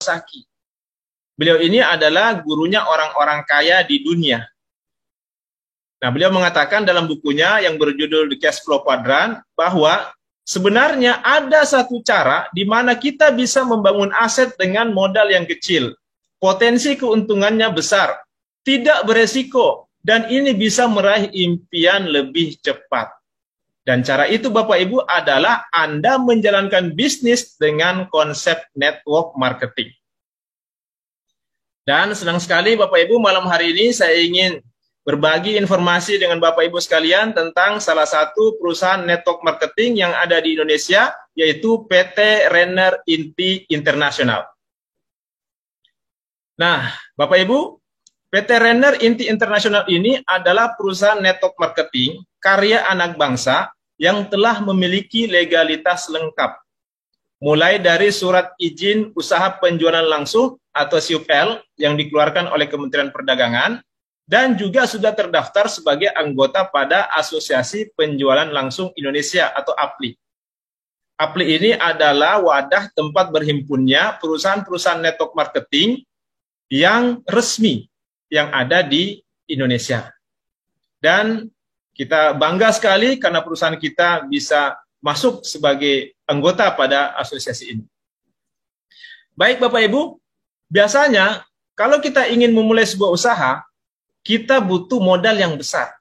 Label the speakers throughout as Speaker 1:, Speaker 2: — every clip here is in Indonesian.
Speaker 1: Kiyosaki. Beliau ini adalah gurunya orang-orang kaya di dunia. Nah, beliau mengatakan dalam bukunya yang berjudul The Cash Flow Quadrant bahwa sebenarnya ada satu cara di mana kita bisa membangun aset dengan modal yang kecil. Potensi keuntungannya besar, tidak beresiko, dan ini bisa meraih impian lebih cepat. Dan cara itu Bapak Ibu adalah Anda menjalankan bisnis dengan konsep network marketing. Dan senang sekali Bapak Ibu malam hari ini saya ingin berbagi informasi dengan Bapak Ibu sekalian tentang salah satu perusahaan network marketing yang ada di Indonesia, yaitu PT Renner Inti International. Nah, Bapak Ibu, PT Renner Inti International ini adalah perusahaan network marketing karya anak bangsa yang telah memiliki legalitas lengkap. Mulai dari surat izin usaha penjualan langsung atau SUPL yang dikeluarkan oleh Kementerian Perdagangan, dan juga sudah terdaftar sebagai anggota pada Asosiasi Penjualan Langsung Indonesia atau APLI. APLI ini adalah wadah tempat berhimpunnya perusahaan-perusahaan network marketing yang resmi yang ada di Indonesia. Dan kita bangga sekali karena perusahaan kita bisa masuk sebagai anggota pada asosiasi ini. Baik Bapak Ibu, biasanya kalau kita ingin memulai sebuah usaha, kita butuh modal yang besar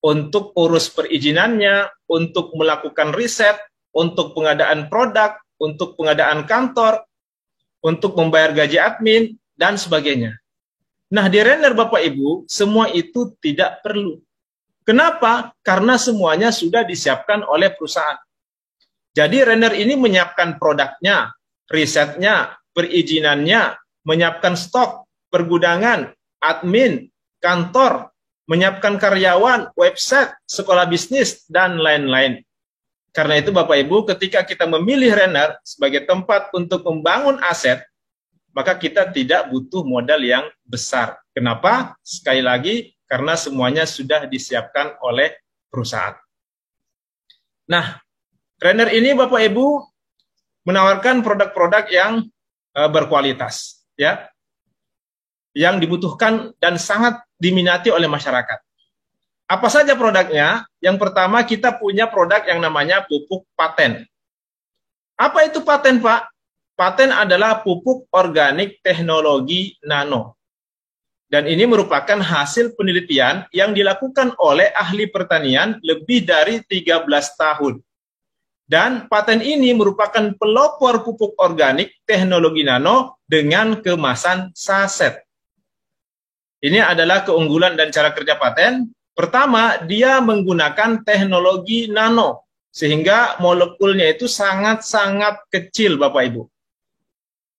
Speaker 1: untuk urus perizinannya, untuk melakukan riset, untuk pengadaan produk, untuk pengadaan kantor, untuk membayar gaji admin, dan sebagainya. Nah, di Renner Bapak Ibu, semua itu tidak perlu. Kenapa? Karena semuanya sudah disiapkan oleh perusahaan. Jadi Renner ini menyiapkan produknya, risetnya, perizinannya, menyiapkan stok, pergudangan, admin, kantor, menyiapkan karyawan, website, sekolah bisnis, dan lain-lain. Karena itu Bapak Ibu, ketika kita memilih Renner sebagai tempat untuk membangun aset, maka kita tidak butuh modal yang besar. Kenapa? Sekali lagi, karena semuanya sudah disiapkan oleh perusahaan. Nah, Renner ini Bapak Ibu menawarkan produk-produk yang berkualitas, ya, yang dibutuhkan dan sangat diminati oleh masyarakat. Apa saja produknya? Yang pertama kita punya produk yang namanya pupuk paten. Apa itu paten, Pak? Paten adalah pupuk organik teknologi nano. Dan ini merupakan hasil penelitian yang dilakukan oleh ahli pertanian lebih dari 13 tahun. Dan paten ini merupakan pelopor pupuk organik teknologi nano dengan kemasan saset. Ini adalah keunggulan dan cara kerja paten. Pertama, dia menggunakan teknologi nano, sehingga molekulnya itu sangat-sangat kecil, Bapak Ibu.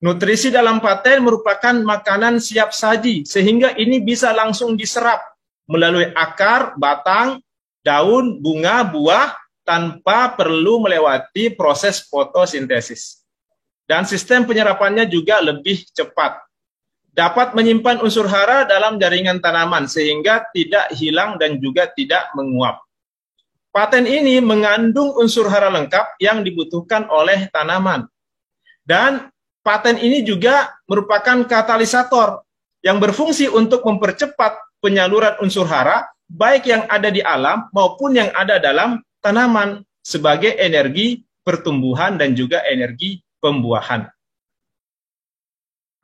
Speaker 1: Nutrisi dalam paten merupakan makanan siap saji, sehingga ini bisa langsung diserap melalui akar, batang, daun, bunga, buah, tanpa perlu melewati proses fotosintesis. Dan sistem penyerapannya juga lebih cepat. Dapat menyimpan unsur hara dalam jaringan tanaman sehingga tidak hilang dan juga tidak menguap. Paten ini mengandung unsur hara lengkap yang dibutuhkan oleh tanaman. Dan paten ini juga merupakan katalisator yang berfungsi untuk mempercepat penyaluran unsur hara baik yang ada di alam maupun yang ada dalam tanaman sebagai energi pertumbuhan dan juga energi pembuahan.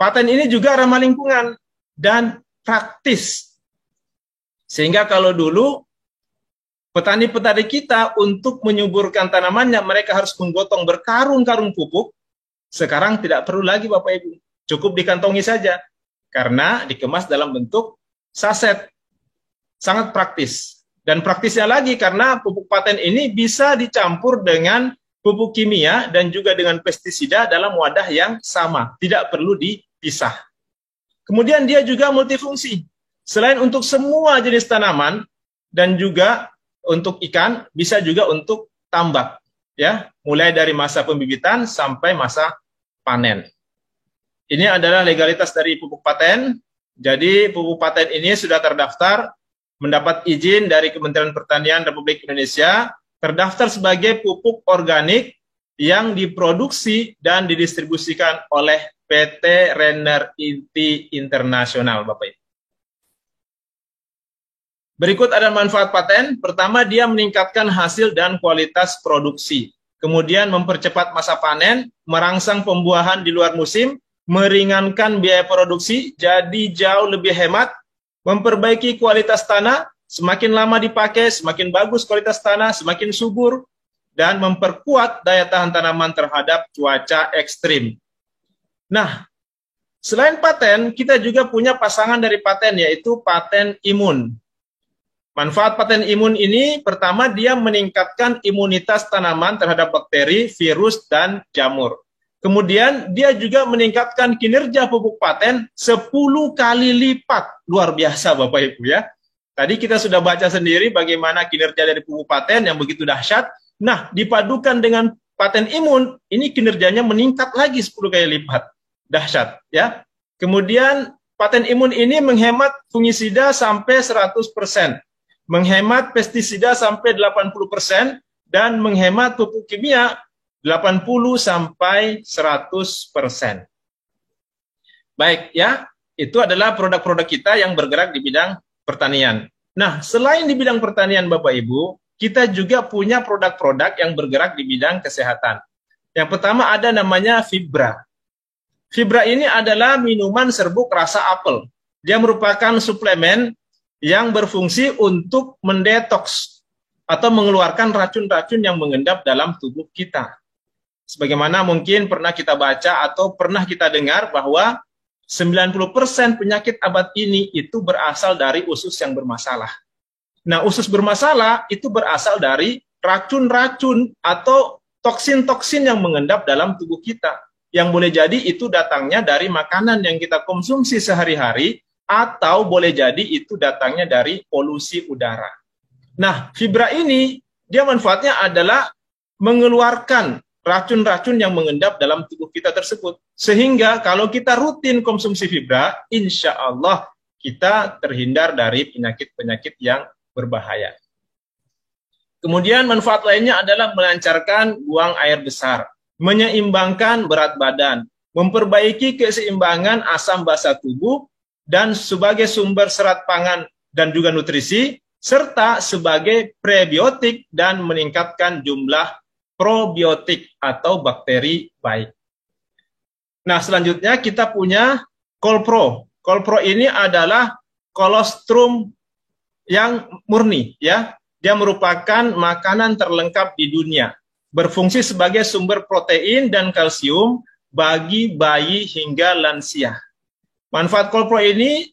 Speaker 1: Paten ini juga ramah lingkungan dan praktis. Sehingga kalau dulu petani-petani kita untuk menyuburkan tanamannya, mereka harus menggotong berkarung-karung pupuk. Sekarang tidak perlu lagi Bapak Ibu. Cukup dikantongi saja. Karena dikemas dalam bentuk saset. Sangat praktis. Dan praktisnya lagi karena pupuk paten ini bisa dicampur dengan pupuk kimia dan juga dengan pestisida dalam wadah yang sama. Tidak perlu dipisah. Kemudian dia juga multifungsi. Selain untuk semua jenis tanaman dan juga untuk ikan, bisa juga untuk tambak. Ya, mulai dari masa pembibitan sampai masa panen. Ini adalah legalitas dari pupuk paten. Jadi pupuk paten ini sudah terdaftar, mendapat izin dari Kementerian Pertanian Republik Indonesia, terdaftar sebagai pupuk organik yang diproduksi dan didistribusikan oleh PT Renner Inti Internasional, Bapak Ibu. Berikut ada manfaat paten. Pertama, dia meningkatkan hasil dan kualitas produksi. Kemudian mempercepat masa panen, merangsang pembuahan di luar musim, meringankan biaya produksi, jadi jauh lebih hemat, memperbaiki kualitas tanah, semakin lama dipakai, semakin bagus kualitas tanah, semakin subur, dan memperkuat daya tahan tanaman terhadap cuaca ekstrim. Nah, selain paten, kita juga punya pasangan dari paten, yaitu paten imun. Manfaat paten imun ini, pertama dia meningkatkan imunitas tanaman terhadap bakteri, virus, dan jamur. Kemudian dia juga meningkatkan kinerja pupuk paten 10 kali lipat. Luar biasa Bapak Ibu ya. Tadi kita sudah baca sendiri bagaimana kinerja dari pupuk paten yang begitu dahsyat. Nah, dipadukan dengan paten imun, ini kinerjanya meningkat lagi 10 kali lipat. Dahsyat ya. Kemudian paten imun ini menghemat fungisida sampai 100%. Menghemat pestisida sampai 80%, dan menghemat pupuk kimia 80 sampai 100%. Baik ya, itu adalah produk-produk kita yang bergerak di bidang pertanian. Nah, selain di bidang pertanian Bapak Ibu, kita juga punya produk-produk yang bergerak di bidang kesehatan. Yang pertama ada namanya Fibra. Fibra ini adalah minuman serbuk rasa apel. Dia merupakan suplemen yang berfungsi untuk mendetoks atau mengeluarkan racun-racun yang mengendap dalam tubuh kita. Sebagaimana mungkin pernah kita baca atau pernah kita dengar bahwa 90% penyakit abad ini itu berasal dari usus yang bermasalah. Nah, usus bermasalah itu berasal dari racun-racun atau toksin-toksin yang mengendap dalam tubuh kita. Yang boleh jadi itu datangnya dari makanan yang kita konsumsi sehari-hari, atau boleh jadi itu datangnya dari polusi udara. Nah, Fibra ini, dia manfaatnya adalah mengeluarkan racun-racun yang mengendap dalam tubuh kita tersebut. Sehingga kalau kita rutin konsumsi Fibra, insya Allah kita terhindar dari penyakit-penyakit yang berbahaya. Kemudian manfaat lainnya adalah melancarkan buang air besar, menyeimbangkan berat badan, memperbaiki keseimbangan asam basa tubuh, dan sebagai sumber serat pangan dan juga nutrisi, serta sebagai prebiotik dan meningkatkan jumlah probiotik atau bakteri baik. Nah, selanjutnya kita punya Kolpro. Kolpro ini adalah kolostrum yang murni, ya. Dia merupakan makanan terlengkap di dunia, berfungsi sebagai sumber protein dan kalsium bagi bayi hingga lansia. Manfaat Kolpro ini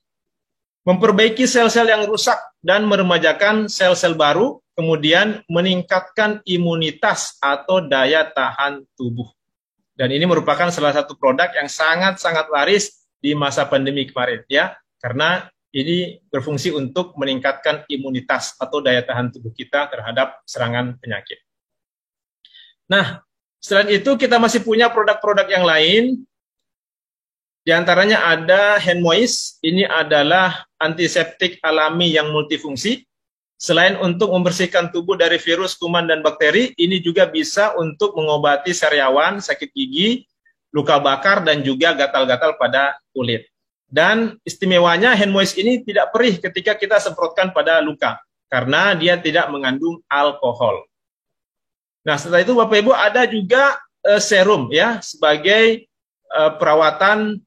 Speaker 1: memperbaiki sel-sel yang rusak dan meremajakan sel-sel baru, kemudian meningkatkan imunitas atau daya tahan tubuh. Dan ini merupakan salah satu produk yang sangat-sangat laris di masa pandemi kemarin, ya, karena ini berfungsi untuk meningkatkan imunitas atau daya tahan tubuh kita terhadap serangan penyakit. Nah, selain itu kita masih punya produk-produk yang lain. Di antaranya ada hand moist, ini adalah antiseptik alami yang multifungsi. Selain untuk membersihkan tubuh dari virus, kuman, dan bakteri, ini juga bisa untuk mengobati sariawan, sakit gigi, luka bakar, dan juga gatal-gatal pada kulit. Dan istimewanya hand moist ini tidak perih ketika kita semprotkan pada luka, karena dia tidak mengandung alkohol. Nah, setelah itu Bapak Ibu ada juga serum ya, sebagai perawatan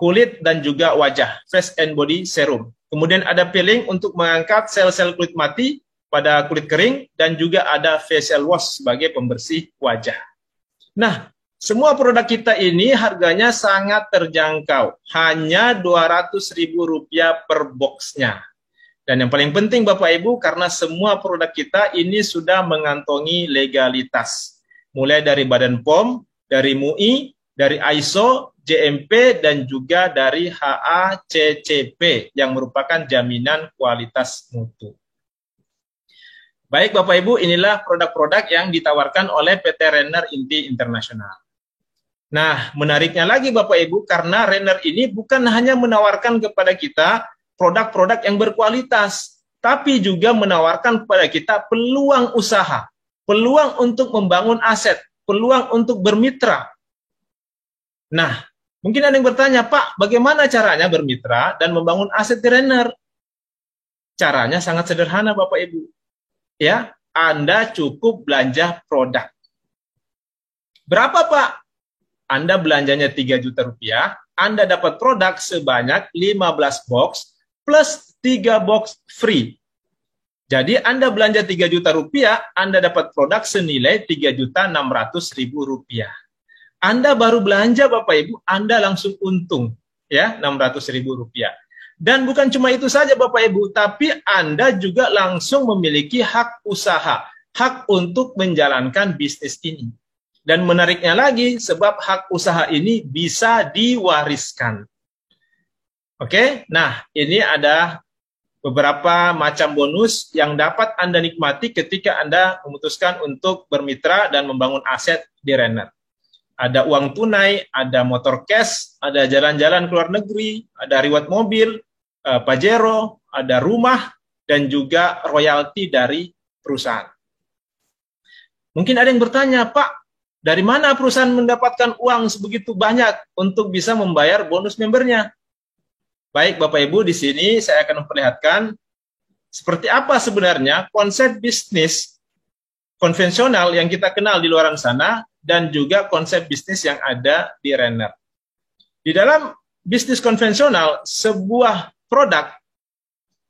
Speaker 1: kulit dan juga wajah, face and body serum. Kemudian ada peeling untuk mengangkat sel-sel kulit mati pada kulit kering, dan juga ada facial wash sebagai pembersih wajah. Nah, semua produk kita ini harganya sangat terjangkau, hanya Rp200.000 per boxnya. Dan yang paling penting Bapak Ibu, karena semua produk kita ini sudah mengantongi legalitas. Mulai dari Badan POM, dari MUI, dari ISO, GMP, dan juga dari HACCP yang merupakan jaminan kualitas mutu. Baik Bapak Ibu, inilah produk-produk yang ditawarkan oleh PT Renner Inti Internasional. Nah, menariknya lagi Bapak Ibu, karena Renner ini bukan hanya menawarkan kepada kita produk-produk yang berkualitas, tapi juga menawarkan kepada kita peluang usaha, peluang untuk membangun aset, peluang untuk bermitra. Nah, Mungkin ada yang bertanya, Pak, bagaimana caranya bermitra dan membangun aset di Renner? Caranya sangat sederhana, Bapak Ibu. Ya, Anda cukup belanja produk. Berapa, Pak? Anda belanjanya 3 juta rupiah, Anda dapat produk sebanyak 15 box plus 3 box free. Jadi Anda belanja 3 juta rupiah, Anda dapat produk senilai 3.600.000 rupiah. Anda baru belanja Bapak Ibu, Anda langsung untung ya 600.000 rupiah. Dan bukan cuma itu saja Bapak Ibu, tapi Anda juga langsung memiliki hak usaha, hak untuk menjalankan bisnis ini. Dan menariknya lagi, sebab hak usaha ini bisa diwariskan. Oke, nah ini ada beberapa macam bonus yang dapat Anda nikmati ketika Anda memutuskan untuk bermitra dan membangun aset di Renner. Ada uang tunai, ada motor cash, ada jalan-jalan ke luar negeri, ada reward mobil, Pajero, ada rumah, dan juga royalti dari perusahaan. Mungkin ada yang bertanya, Pak, dari mana perusahaan mendapatkan uang sebegitu banyak untuk bisa membayar bonus membernya? Baik, Bapak Ibu, di sini saya akan memperlihatkan seperti apa sebenarnya konsep bisnis konvensional yang kita kenal di luar sana dan juga konsep bisnis yang ada di Renner. Di dalam bisnis konvensional, sebuah produk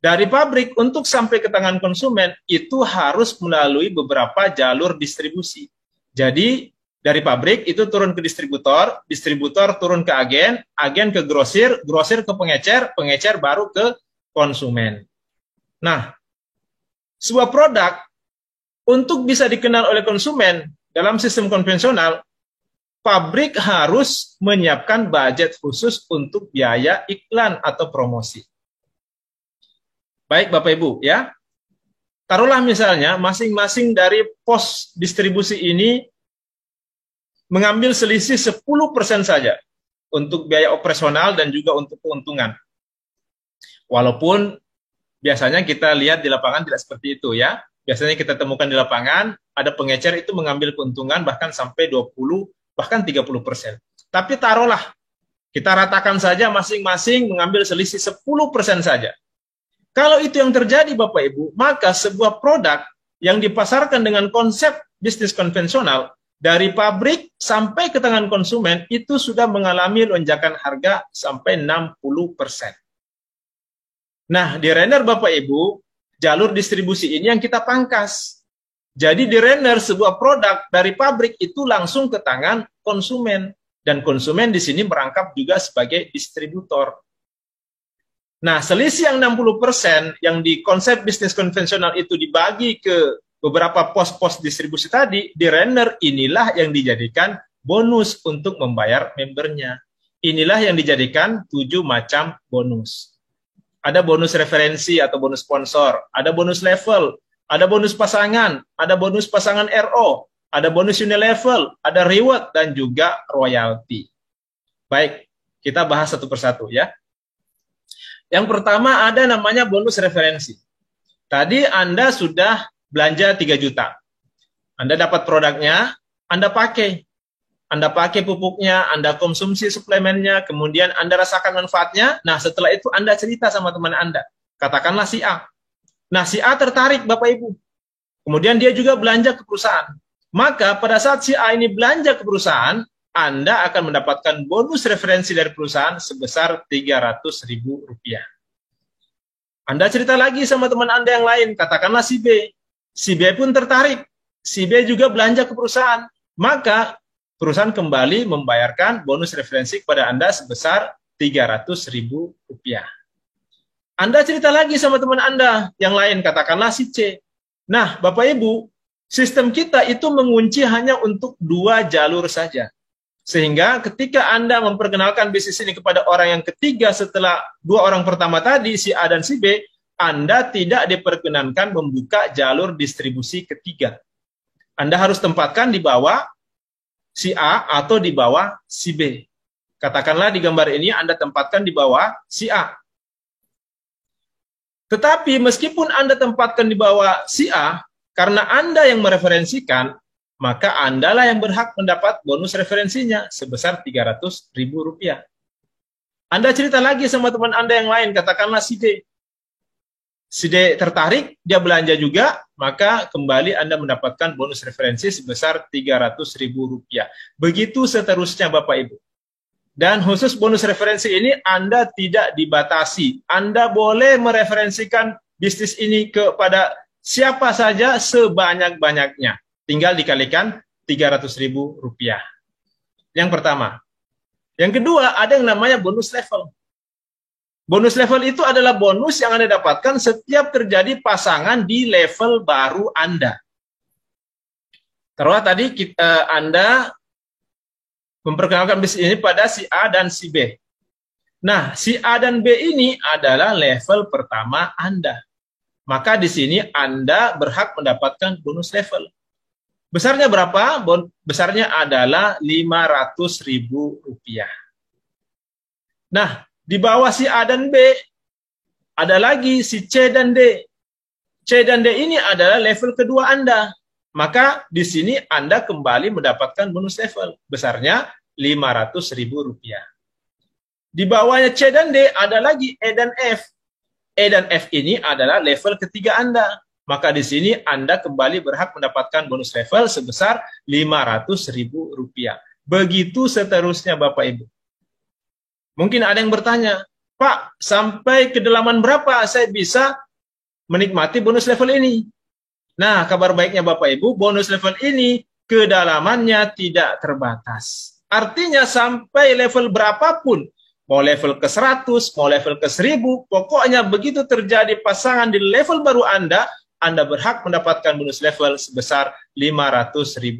Speaker 1: dari pabrik untuk sampai ke tangan konsumen itu harus melalui beberapa jalur distribusi. Jadi dari pabrik itu turun ke distributor, distributor turun ke agen, agen ke grosir, grosir ke pengecer, pengecer baru ke konsumen. Nah, sebuah produk untuk bisa dikenal oleh konsumen dalam sistem konvensional, pabrik harus menyiapkan budget khusus untuk biaya iklan atau promosi. Baik Bapak Ibu ya, taruhlah misalnya masing-masing dari pos distribusi ini mengambil selisih 10% saja untuk biaya operasional dan juga untuk keuntungan. Walaupun biasanya kita lihat di lapangan tidak seperti itu ya. Biasanya kita temukan di lapangan, ada pengecer itu mengambil keuntungan bahkan sampai 20, bahkan 30%. Tapi taruhlah, kita ratakan saja masing-masing mengambil selisih 10% saja. Kalau itu yang terjadi Bapak Ibu, maka sebuah produk yang dipasarkan dengan konsep bisnis konvensional, dari pabrik sampai ke tangan konsumen, itu sudah mengalami lonjakan harga sampai 60%. Nah, di Renner Bapak Ibu, jalur distribusi ini yang kita pangkas. Jadi di Renner sebuah produk dari pabrik itu langsung ke tangan konsumen. Dan konsumen di sini merangkap juga sebagai distributor. Nah, selisih yang 60% yang di konsep bisnis konvensional itu dibagi ke beberapa pos-pos distribusi tadi, di Renner inilah yang dijadikan bonus untuk membayar membernya. Inilah yang dijadikan 7 macam bonus. Ada bonus referensi atau bonus sponsor, ada bonus level, ada bonus pasangan, ada bonus pasangan RO, ada bonus unilevel, ada reward, dan juga royalti. Baik, kita bahas satu persatu ya. Yang pertama ada namanya bonus referensi. Tadi Anda sudah belanja 3 juta. Anda dapat produknya, Anda pakai. Anda pakai pupuknya, Anda konsumsi suplemennya, kemudian Anda rasakan manfaatnya. Nah, setelah itu Anda cerita sama teman Anda. Katakanlah si A. Nah, si A tertarik, Bapak Ibu. Kemudian dia juga belanja ke perusahaan. Maka pada saat si A ini belanja ke perusahaan, Anda akan mendapatkan bonus referensi dari perusahaan sebesar Rp300.000. Anda cerita lagi sama teman Anda yang lain, katakanlah si B. Si B pun tertarik. Si B juga belanja ke perusahaan. Maka perusahaan kembali membayarkan bonus referensi kepada Anda sebesar Rp300.000. Anda cerita lagi sama teman Anda yang lain, katakanlah si C. Nah, Bapak Ibu, sistem kita itu mengunci hanya untuk 2 jalur saja. Sehingga ketika Anda memperkenalkan bisnis ini kepada orang yang ketiga setelah 2 orang pertama tadi, si A dan si B, Anda tidak diperkenankan membuka jalur distribusi ketiga. Anda harus tempatkan di bawah si A atau di bawah si B. Katakanlah di gambar ini Anda tempatkan di bawah si A. Tetapi meskipun Anda tempatkan di bawah si A, karena Anda yang mereferensikan, maka Anda lah yang berhak mendapat bonus referensinya sebesar Rp300.000. Anda cerita lagi sama teman Anda yang lain, katakanlah si D. Si D tertarik, dia belanja juga, maka kembali Anda mendapatkan bonus referensi sebesar Rp300.000. Begitu seterusnya Bapak Ibu. Dan khusus bonus referensi ini Anda tidak dibatasi. Anda boleh mereferensikan bisnis ini kepada siapa saja sebanyak-banyaknya. Tinggal dikalikan Rp300.000. Yang pertama. Yang kedua, ada yang namanya bonus level. Bonus level itu adalah bonus yang Anda dapatkan setiap terjadi pasangan di level baru Anda. Taruhlah tadi Anda memperkenalkan bisnis ini pada si A dan si B. Nah, si A dan B ini adalah level pertama Anda. Maka di sini Anda berhak mendapatkan bonus level. Besarnya berapa? Besarnya adalah Rp500.000. Nah, di bawah si A dan B, ada lagi si C dan D. C dan D ini adalah level kedua Anda. Maka di sini Anda kembali mendapatkan bonus level. Besarnya Rp500.000. Di bawahnya C dan D ada lagi E dan F. E dan F ini adalah level ketiga Anda. Maka di sini Anda kembali berhak mendapatkan bonus level sebesar Rp500.000. Begitu seterusnya Bapak Ibu. Mungkin ada yang bertanya, Pak, sampai kedalaman berapa saya bisa menikmati bonus level ini? Nah, kabar baiknya Bapak Ibu, bonus level ini kedalamannya tidak terbatas. Artinya sampai level berapapun, mau level ke 100, mau level ke 1000, pokoknya begitu terjadi pasangan di level baru Anda berhak mendapatkan bonus level sebesar Rp500.000.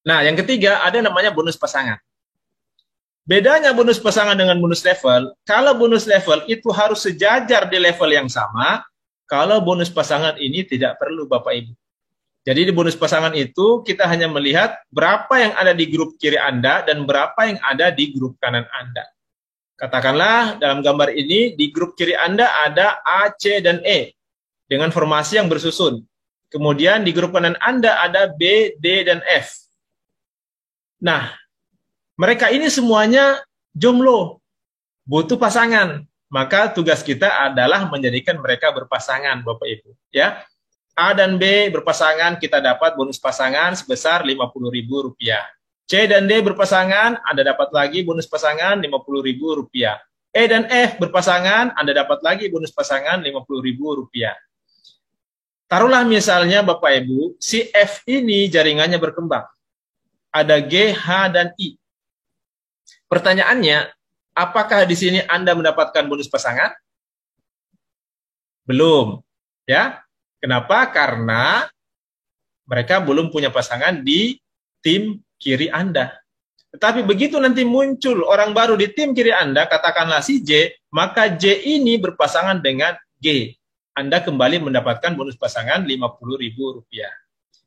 Speaker 1: Nah, yang ketiga ada namanya bonus pasangan. Bedanya bonus pasangan dengan bonus level, kalau bonus level itu harus sejajar di level yang sama, kalau bonus pasangan ini tidak perlu Bapak Ibu. Jadi di bonus pasangan itu kita hanya melihat berapa yang ada di grup kiri Anda dan berapa yang ada di grup kanan Anda. Katakanlah dalam gambar ini di grup kiri Anda ada A, C, dan E dengan formasi yang bersusun. Kemudian di grup kanan Anda ada B, D, dan F. Nah, mereka ini semuanya jomblo, butuh pasangan. Maka tugas kita adalah menjadikan mereka berpasangan, Bapak Ibu. Ya, A dan B berpasangan, kita dapat bonus pasangan sebesar Rp50.000. C dan D berpasangan, Anda dapat lagi bonus pasangan Rp50.000. E dan F berpasangan, Anda dapat lagi bonus pasangan Rp50.000. Taruhlah misalnya Bapak Ibu, si F ini jaringannya berkembang. Ada G, H, dan I. Pertanyaannya, apakah di sini Anda mendapatkan bonus pasangan? Belum. Ya. Kenapa? Karena mereka belum punya pasangan di tim kiri Anda. Tetapi begitu nanti muncul orang baru di tim kiri Anda, katakanlah si J, maka J ini berpasangan dengan G. Anda kembali mendapatkan bonus pasangan Rp50.000.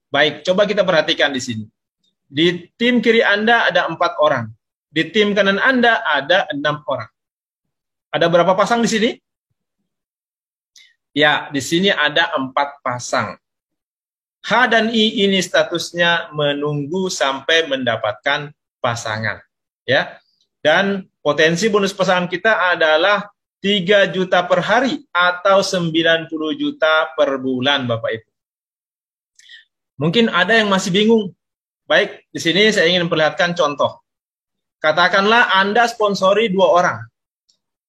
Speaker 1: Baik, coba kita perhatikan di sini. Di tim kiri Anda ada 4 orang. Di tim kanan Anda ada 6 orang. Ada berapa pasang di sini? Ya, di sini ada 4 pasang. H dan I ini statusnya menunggu sampai mendapatkan pasangan. Ya. Dan potensi bonus pasangan kita adalah 3 juta per hari atau 90 juta per bulan, Bapak Ibu. Mungkin ada yang masih bingung. Baik, di sini saya ingin memperlihatkan contoh. Katakanlah Anda sponsori 2 orang.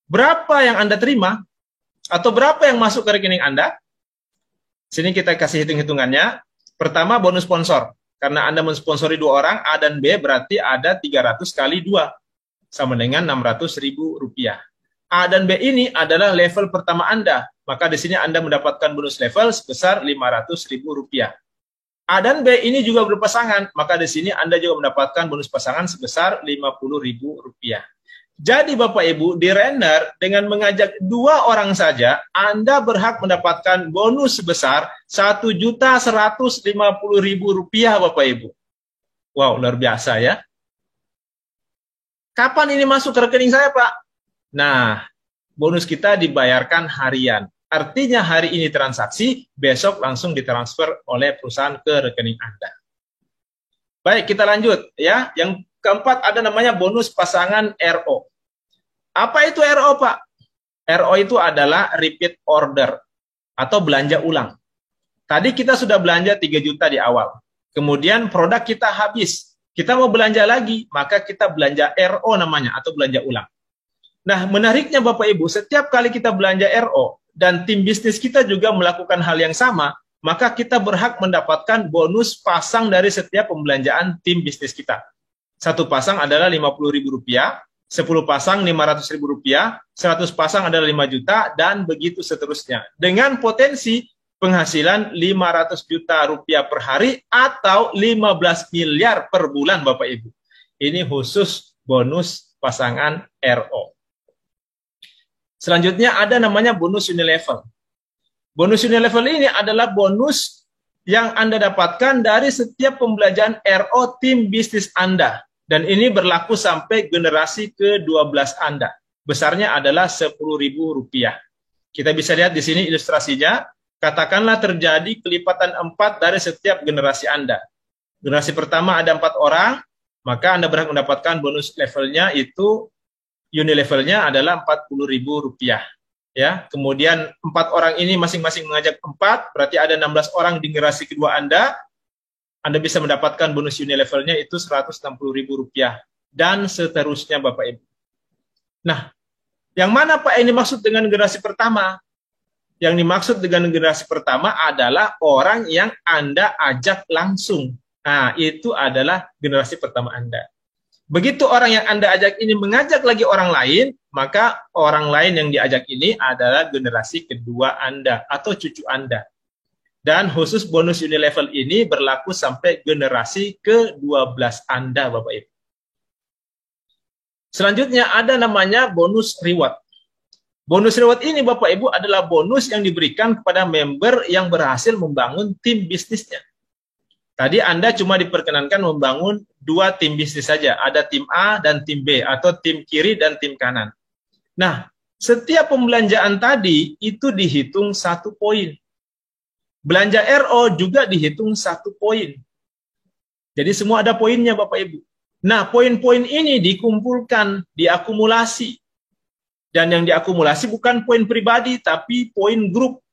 Speaker 1: Berapa yang Anda terima? Atau berapa yang masuk ke rekening Anda? Sini kita kasih hitung-hitungannya. Pertama, bonus sponsor. Karena Anda mensponsori 2 orang, A dan B berarti ada 300 kali 2. Sama dengan Rp600.000. A dan B ini adalah level pertama Anda. Maka di sini Anda mendapatkan bonus level sebesar Rp500.000. A dan B ini juga berpasangan. Maka di sini Anda juga mendapatkan bonus pasangan sebesar Rp50.000. Jadi Bapak Ibu, di render dengan mengajak 2 orang saja, Anda berhak mendapatkan bonus sebesar Rp1.150.000, Bapak Ibu. Wow, luar biasa ya. Kapan ini masuk ke rekening saya, Pak? Nah, bonus kita dibayarkan harian. Artinya hari ini transaksi, besok langsung ditransfer oleh perusahaan ke rekening Anda. Baik, kita lanjut ya. Yang keempat ada namanya bonus pasangan RO. Apa itu RO, Pak? RO itu adalah repeat order atau belanja ulang. Tadi kita sudah belanja 3 juta di awal. Kemudian produk kita habis. Kita mau belanja lagi, maka kita belanja RO namanya atau belanja ulang. Nah, menariknya Bapak Ibu, setiap kali kita belanja RO dan tim bisnis kita juga melakukan hal yang sama, maka kita berhak mendapatkan bonus pasang dari setiap pembelanjaan tim bisnis kita. Satu pasang adalah Rp50.000, 10 pasang Rp500.000, 100 pasang adalah 5 juta, dan begitu seterusnya. Dengan potensi penghasilan Rp500 juta per hari atau 15 miliar per bulan, Bapak Ibu. Ini khusus bonus pasangan RO. Selanjutnya ada namanya bonus unilevel. Bonus unilevel ini adalah bonus yang Anda dapatkan dari setiap pembelanjaan RO tim bisnis Anda. Dan ini berlaku sampai generasi ke-12 Anda. Besarnya adalah Rp10.000. Kita bisa lihat di sini ilustrasinya. Katakanlah terjadi kelipatan 4 dari setiap generasi Anda. Generasi pertama ada 4 orang, maka Anda berhak mendapatkan bonus levelnya itu unilevelnya adalah Rp40.000. Ya, kemudian 4 orang ini masing-masing mengajak 4, berarti ada 16 orang di generasi kedua Anda bisa mendapatkan bonus unilevelnya itu Rp160.000 dan seterusnya, Bapak Ibu. Nah, yang mana Pak ini maksud dengan generasi pertama? Yang dimaksud dengan generasi pertama adalah orang yang Anda ajak langsung. Nah, itu adalah generasi pertama Anda. Begitu orang yang Anda ajak ini mengajak lagi orang lain, maka orang lain yang diajak ini adalah generasi kedua Anda atau cucu Anda. Dan khusus bonus unilevel ini berlaku sampai generasi ke-12 Anda, Bapak Ibu. Selanjutnya ada namanya bonus reward. Bonus reward ini, Bapak Ibu, adalah bonus yang diberikan kepada member yang berhasil membangun tim bisnisnya. Tadi Anda cuma diperkenankan membangun 2 tim bisnis saja. Ada tim A dan tim B, atau tim kiri dan tim kanan. Nah, setiap pembelanjaan tadi itu dihitung 1 poin. Belanja RO juga dihitung 1 poin. Jadi semua ada poinnya, Bapak Ibu. Nah, poin-poin ini dikumpulkan, diakumulasi. Dan yang diakumulasi bukan poin pribadi, tapi poin grup.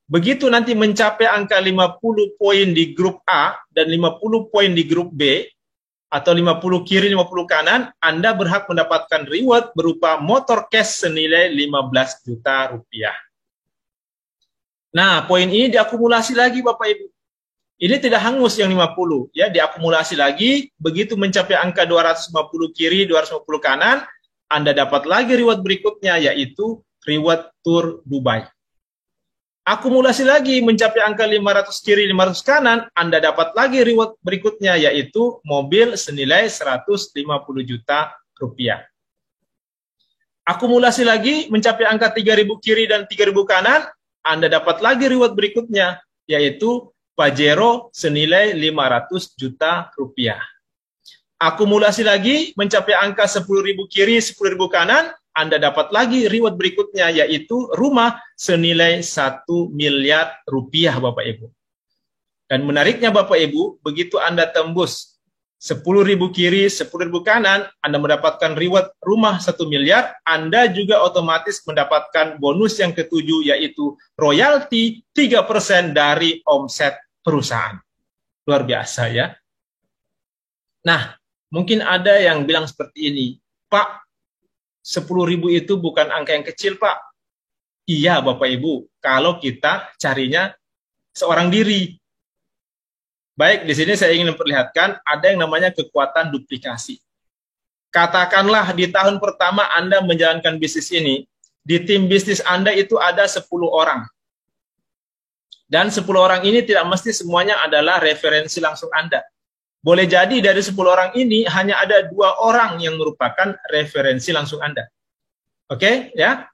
Speaker 1: Begitu nanti mencapai angka 50 poin di grup A dan 50 poin di grup B, atau 50 kiri, 50 kanan, Anda berhak mendapatkan reward berupa motor cash senilai Rp15 juta. Nah, poin ini diakumulasi lagi, Bapak Ibu. Ini tidak hangus yang 50, ya, diakumulasi lagi, begitu mencapai angka 250 kiri, 250 kanan, Anda dapat lagi reward berikutnya, yaitu reward tour Dubai. Akumulasi lagi mencapai angka 500 kiri, 500 kanan, Anda dapat lagi reward berikutnya, yaitu mobil senilai Rp150 juta. Akumulasi lagi mencapai angka 3.000 kiri dan 3.000 kanan, Anda dapat lagi reward berikutnya, yaitu Pajero senilai Rp500 juta. Akumulasi lagi mencapai angka 10.000 kiri, 10.000 kanan, Anda dapat lagi reward berikutnya, yaitu rumah senilai Rp1 miliar, Bapak Ibu. Dan menariknya, Bapak Ibu, begitu Anda tembus 10.000 kiri, 10.000 kanan, Anda mendapatkan reward rumah 1 miliar, Anda juga otomatis mendapatkan bonus yang ke-7, yaitu royalti 3% dari omset perusahaan. Luar biasa, ya. Nah, mungkin ada yang bilang seperti ini, Pak, 10.000 itu bukan angka yang kecil, Pak. Iya, Bapak Ibu, kalau kita carinya seorang diri. Baik, di sini saya ingin memperlihatkan ada yang namanya kekuatan duplikasi. Katakanlah di tahun pertama Anda menjalankan bisnis ini, di tim bisnis Anda itu ada 10 orang. Dan 10 orang ini tidak mesti semuanya adalah referensi langsung Anda. Boleh jadi dari 10 orang ini hanya ada 2 orang yang merupakan referensi langsung Anda. Oke, ya.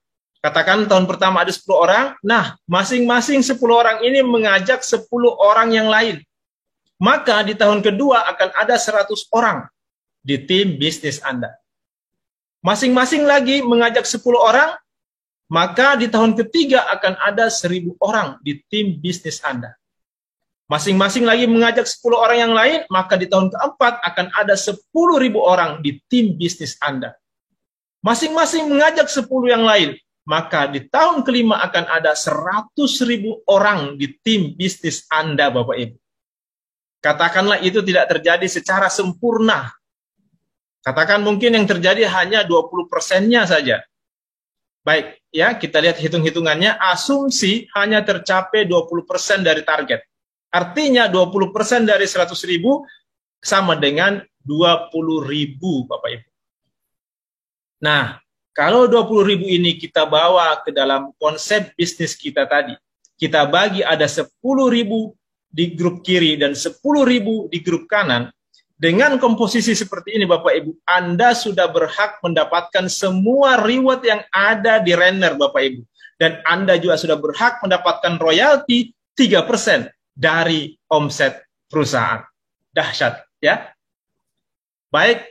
Speaker 1: Katakan tahun pertama ada 10 orang, nah masing-masing 10 orang ini mengajak 10 orang yang lain. Maka di tahun kedua akan ada 100 orang di tim bisnis Anda. Masing-masing lagi mengajak 10 orang, maka di tahun ketiga akan ada 1.000 orang di tim bisnis Anda. Masing-masing lagi mengajak 10 orang yang lain, maka di tahun keempat akan ada 10.000 orang di tim bisnis Anda. Masing-masing mengajak 10 yang lain, maka di tahun kelima akan ada 100.000 orang di tim bisnis Anda, Bapak Ibu. Katakanlah itu tidak terjadi secara sempurna. Katakan mungkin yang terjadi hanya 20%-nya saja. Baik, ya kita lihat hitung-hitungannya, asumsi hanya tercapai 20% dari target. Artinya 20% dari 100.000 sama dengan 20.000, Bapak Ibu. Nah, kalau 20.000 ini kita bawa ke dalam konsep bisnis kita tadi, kita bagi ada 10.000 di grup kiri dan 10.000 di grup kanan, dengan komposisi seperti ini Bapak Ibu, Anda sudah berhak mendapatkan semua reward yang ada di Renner Bapak Ibu. Dan Anda juga sudah berhak mendapatkan royalti 3% dari omset perusahaan. Dahsyat, ya. Baik,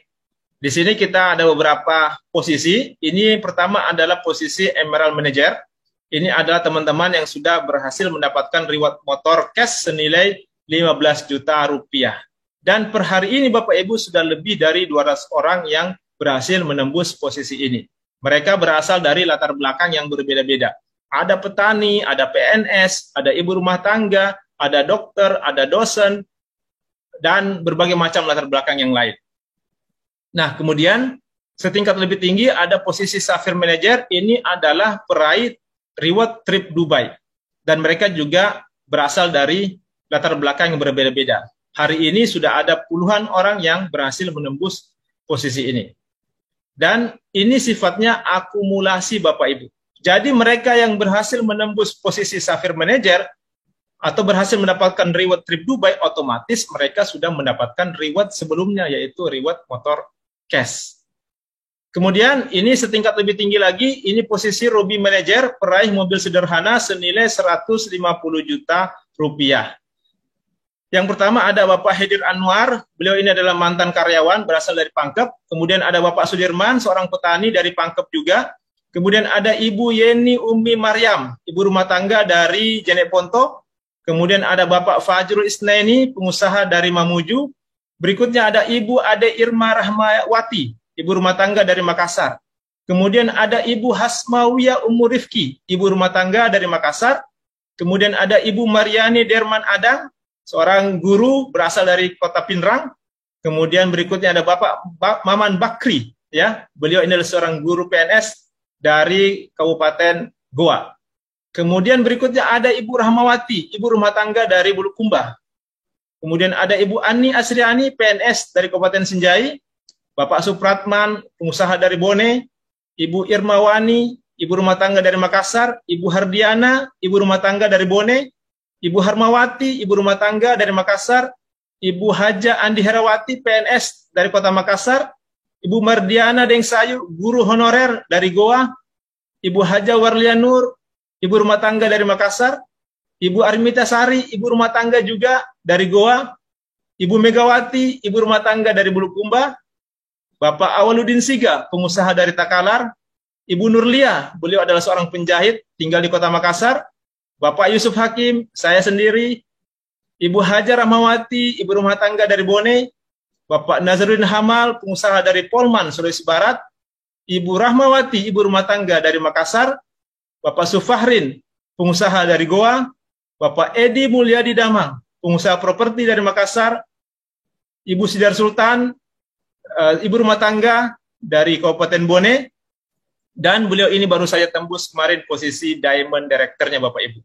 Speaker 1: di sini kita ada beberapa posisi. Ini pertama adalah posisi Emerald Manager. Ini adalah teman-teman yang sudah berhasil mendapatkan reward motor cash senilai 15 juta rupiah. Dan per hari ini Bapak Ibu sudah lebih dari 200 orang yang berhasil menembus posisi ini. Mereka berasal dari latar belakang yang berbeda-beda. Ada petani, ada PNS, ada ibu rumah tangga, ada dokter, ada dosen, dan berbagai macam latar belakang yang lain. Nah, kemudian setingkat lebih tinggi ada posisi Sapphire Manager, ini adalah peraih reward trip Dubai. Dan mereka juga berasal dari latar belakang yang berbeda-beda. Hari ini sudah ada puluhan orang yang berhasil menembus posisi ini. Dan ini sifatnya akumulasi Bapak Ibu. Jadi mereka yang berhasil menembus posisi Sapphire Manager atau berhasil mendapatkan reward trip Dubai, otomatis mereka sudah mendapatkan reward sebelumnya, yaitu reward motor cash. Kemudian ini setingkat lebih tinggi lagi, ini posisi Ruby Manager, peraih mobil sederhana senilai 150 juta rupiah. Yang pertama ada Bapak Hedir Anwar, beliau ini adalah mantan karyawan berasal dari Pangkep. Kemudian ada Bapak Sudirman, seorang petani dari Pangkep juga. Kemudian ada Ibu Yeni Umi Maryam, ibu rumah tangga dari Jeneponto. Kemudian ada Bapak Fajrul Isnaini, pengusaha dari Mamuju. Berikutnya ada Ibu Ade Irma Rahmawati, ibu rumah tangga dari Makassar. Kemudian ada Ibu Hasmawiyah Umur Rifki, ibu rumah tangga dari Makassar. Kemudian ada Ibu Mariani Derman Adang, seorang guru berasal dari Kota Pinrang. Kemudian berikutnya ada Bapak Maman Bakri, ya, beliau ini adalah seorang guru PNS dari Kabupaten Goa. Kemudian berikutnya ada Ibu Rahmawati, ibu rumah tangga dari Bulukumba. Kemudian ada Ibu Ani Asriani, PNS dari Kabupaten Sinjai. Bapak Supratman, pengusaha dari Bone. Ibu Irmawani, ibu rumah tangga dari Makassar. Ibu Hardiana, ibu rumah tangga dari Bone. Ibu Harmawati, ibu rumah tangga dari Makassar. Ibu Haja Andi Herawati, PNS dari Kota Makassar. Ibu Mardiana Dengsayu, guru honorer dari Goa. Ibu Haja Warlianur, ibu rumah tangga dari Makassar. Ibu Armita Sari, ibu rumah tangga juga dari Goa. Ibu Megawati, ibu rumah tangga dari Bulukumba. Bapak Awaludin Siga, pengusaha dari Takalar. Ibu Nurlia, beliau adalah seorang penjahit, tinggal di Kota Makassar. Bapak Yusuf Hakim, saya sendiri. Ibu Hajar Rahmawati, ibu rumah tangga dari Bone. Bapak Nazarudin Hamal, pengusaha dari Polman, Sulawesi Barat. Ibu Rahmawati, ibu rumah tangga dari Makassar. Bapak Sufahrin, pengusaha dari Goa. Bapak Edi Mulyadi Damang, pengusaha properti dari Makassar. Ibu Sidar Sultan, ibu rumah tangga dari Kabupaten Bone. Dan beliau ini baru saja tembus kemarin posisi Diamond Director-nya Bapak Ibu.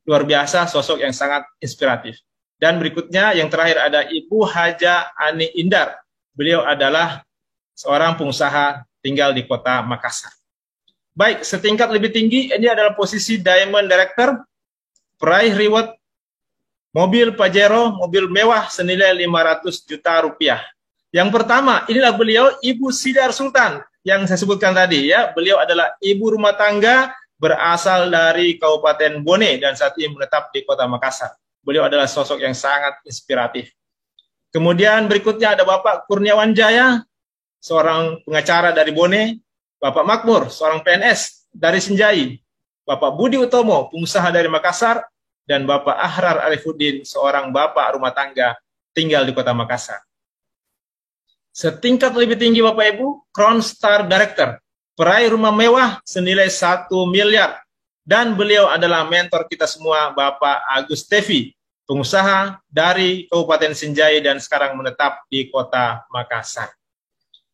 Speaker 1: Luar biasa, sosok yang sangat inspiratif. Dan berikutnya yang terakhir ada Ibu Haja Ani Indar. Beliau adalah seorang pengusaha tinggal di Kota Makassar. Baik, setingkat lebih tinggi, ini adalah posisi Diamond Director, peraih reward mobil Pajero, mobil mewah senilai 500 juta rupiah. Yang pertama, inilah beliau, Ibu Sidar Sultan, yang saya sebutkan tadi, ya. Beliau adalah ibu rumah tangga berasal dari Kabupaten Bone dan saat ini menetap di Kota Makassar. Beliau adalah sosok yang sangat inspiratif. Kemudian berikutnya ada Bapak Kurniawan Jaya, seorang pengacara dari Bone. Bapak Makmur, seorang PNS dari Sinjai, Bapak Budi Utomo, pengusaha dari Makassar, dan Bapak Ahrar Arifuddin, seorang bapak rumah tangga tinggal di Kota Makassar. Setingkat lebih tinggi Bapak Ibu, Crown Star Director, peraih rumah mewah senilai 1 miliar, dan beliau adalah mentor kita semua, Bapak Agus Tevi, pengusaha dari Kabupaten Sinjai dan sekarang menetap di Kota Makassar.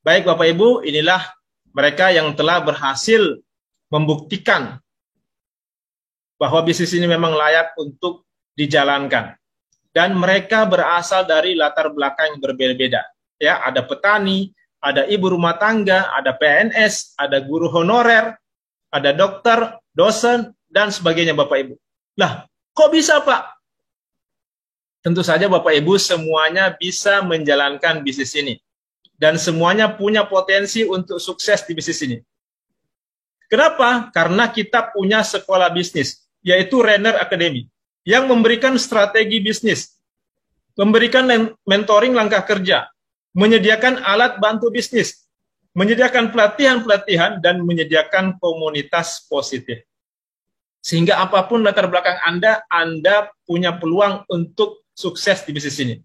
Speaker 1: Baik Bapak Ibu, inilah mereka yang telah berhasil membuktikan bahwa bisnis ini memang layak untuk dijalankan. Dan mereka berasal dari latar belakang yang berbeda-beda. Ya, ada petani, ada ibu rumah tangga, ada PNS, ada guru honorer, ada dokter, dosen, dan sebagainya Bapak Ibu. Lah, kok bisa Pak? Tentu saja Bapak Ibu semuanya bisa menjalankan bisnis ini. Dan semuanya punya potensi untuk sukses di bisnis ini. Kenapa? Karena kita punya sekolah bisnis, yaitu Renner Academy, yang memberikan strategi bisnis, memberikan mentoring langkah kerja, menyediakan alat bantu bisnis, menyediakan pelatihan-pelatihan, dan menyediakan komunitas positif. Sehingga apapun latar belakang Anda punya peluang untuk sukses di bisnis ini.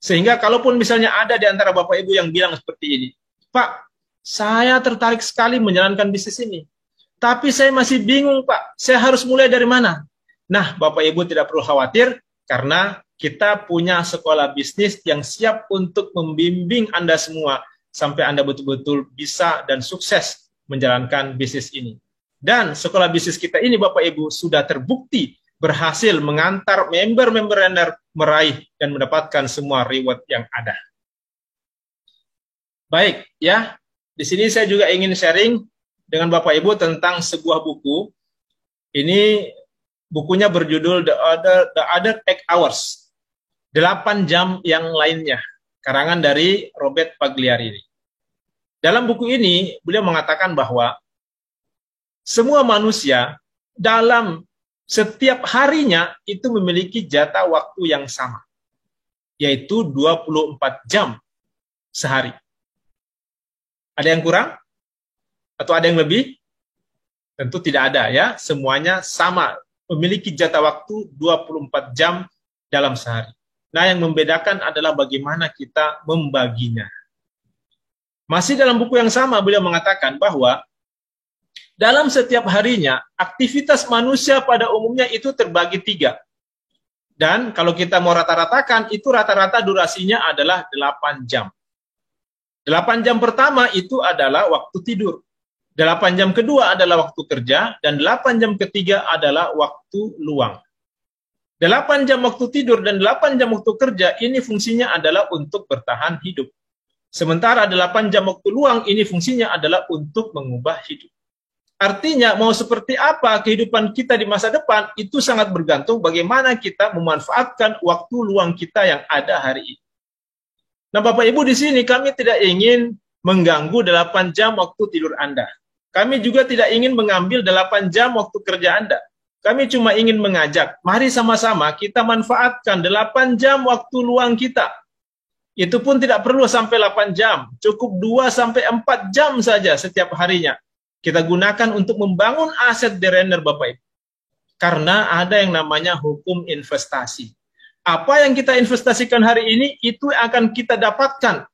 Speaker 1: Sehingga kalaupun misalnya ada di antara Bapak Ibu yang bilang seperti ini, Pak, saya tertarik sekali menjalankan bisnis ini, tapi saya masih bingung Pak, saya harus mulai dari mana? Nah, Bapak Ibu tidak perlu khawatir, karena kita punya sekolah bisnis yang siap untuk membimbing Anda semua, sampai Anda betul-betul bisa dan sukses menjalankan bisnis ini. Dan sekolah bisnis kita ini Bapak Ibu sudah terbukti berhasil mengantar member-member Renner meraih dan mendapatkan semua reward yang ada. Baik, ya. Di sini saya juga ingin sharing dengan Bapak Ibu tentang sebuah buku. Ini bukunya berjudul The Other 8 Hours. 8 jam yang lainnya. Karangan dari Robert Pagliari. Dalam buku ini, beliau mengatakan bahwa semua manusia dalam setiap harinya itu memiliki jatah waktu yang sama, yaitu 24 jam sehari. Ada yang kurang? Atau ada yang lebih? Tentu tidak ada ya, semuanya sama, memiliki jatah waktu 24 jam dalam sehari. Nah, yang membedakan adalah bagaimana kita membaginya. Masih dalam buku yang sama, beliau mengatakan bahwa dalam setiap harinya, aktivitas manusia pada umumnya itu terbagi 3. Dan kalau kita mau rata-ratakan, itu rata-rata durasinya adalah 8 jam. 8 jam pertama itu adalah waktu tidur. 8 jam kedua adalah waktu kerja, dan 8 jam ketiga adalah waktu luang. 8 jam waktu tidur dan 8 jam waktu kerja, ini fungsinya adalah untuk bertahan hidup. Sementara 8 jam waktu luang, ini fungsinya adalah untuk mengubah hidup. Artinya, mau seperti apa kehidupan kita di masa depan, itu sangat bergantung bagaimana kita memanfaatkan waktu luang kita yang ada hari ini. Nah, Bapak Ibu, di sini kami tidak ingin mengganggu 8 jam waktu tidur Anda. Kami juga tidak ingin mengambil 8 jam waktu kerja Anda. Kami cuma ingin mengajak, mari sama-sama kita manfaatkan 8 jam waktu luang kita. Itu pun tidak perlu sampai 8 jam, cukup 2-4 jam saja setiap harinya. Kita gunakan untuk membangun aset di Renner Bapak Ibu. Karena ada yang namanya hukum investasi. Apa yang kita investasikan hari ini, itu akan kita dapatkan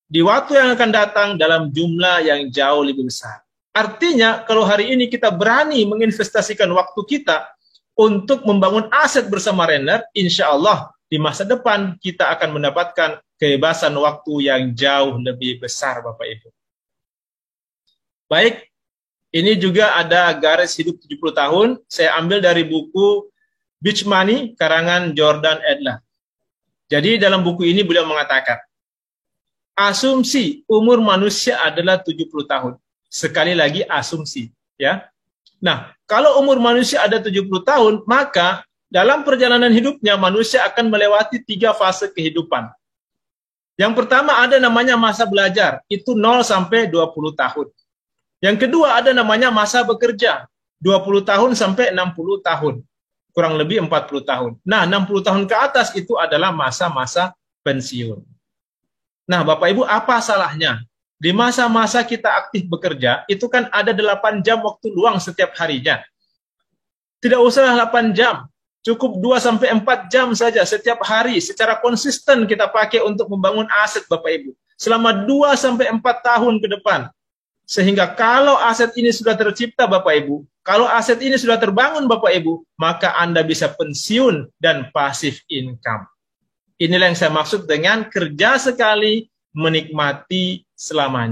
Speaker 1: di waktu yang akan datang dalam jumlah yang jauh lebih besar. Artinya, kalau hari ini kita berani menginvestasikan waktu kita untuk membangun aset bersama Renner, insya Allah di masa depan kita akan mendapatkan kebebasan waktu yang jauh lebih besar Bapak Ibu. Baik, ini juga ada garis hidup 70 tahun. Saya ambil dari buku Beach Money, karangan Jordan Edler. Jadi dalam buku ini beliau mengatakan, asumsi umur manusia adalah 70 tahun. Sekali lagi asumsi. Ya. Nah, kalau umur manusia ada 70 tahun, maka dalam perjalanan hidupnya manusia akan melewati 3 fase kehidupan. Yang pertama ada namanya masa belajar, itu 0 sampai 20 tahun. Yang kedua ada namanya masa bekerja, 20 tahun sampai 60 tahun. Kurang lebih 40 tahun. Nah, 60 tahun ke atas itu adalah masa-masa pensiun. Nah, Bapak Ibu, apa salahnya Di masa-masa kita aktif bekerja, itu kan ada 8 jam waktu luang setiap harinya. Tidak usah 8 jam, cukup 2-4 jam saja setiap hari secara konsisten kita pakai untuk membangun aset Bapak Ibu. Selama 2-4 tahun ke depan. Sehingga kalau aset ini sudah tercipta Bapak Ibu, kalau aset ini sudah terbangun Bapak Ibu, maka Anda bisa pensiun dan passive income. Inilah yang saya maksud dengan kerja sekali, menikmati selamanya.